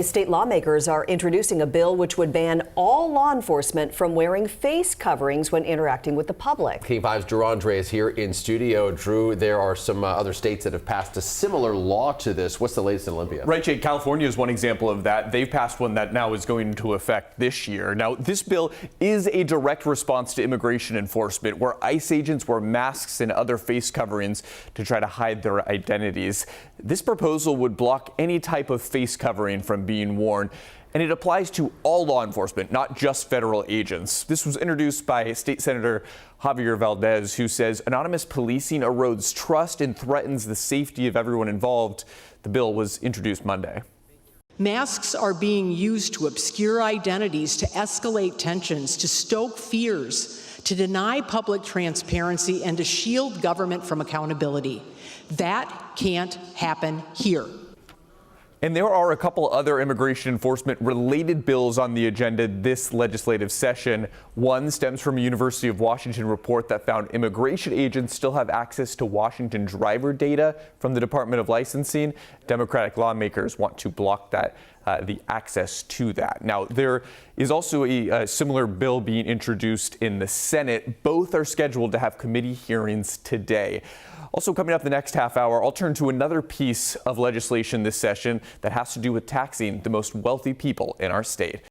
State lawmakers are introducing a bill which would ban all law enforcement from wearing face coverings when interacting with the public. K5's Drew Andre is here in studio. Drew, there are some other states that have passed a similar law to this. What's the latest in Olympia? Right, Jake. California is one example of that. They've passed one that now is going into effect this year. Now, this bill is a direct response to immigration enforcement, where ICE agents wear masks and other face coverings to try to hide their identities. This proposal would block any type of face covering from being worn, and it applies to all law enforcement, not just federal agents. This was introduced by State Senator Javier Valdez, who says anonymous policing erodes trust and threatens the safety of everyone involved. The bill was introduced Monday. Masks are being used to obscure identities, to escalate tensions, to stoke fears, to deny public transparency, and to shield government from accountability. That can't happen here. And there are a couple other immigration enforcement related bills on the agenda this legislative session. One stems from a University of Washington report that found immigration agents still have access to Washington driver data from the Department of Licensing. Democratic lawmakers want to block that, the access to that. Now, there is also a similar bill being introduced in the Senate. Both are scheduled to have committee hearings today. Also coming up the next half hour, I'll turn to another piece of legislation this session that has to do with taxing the most wealthy people in our state.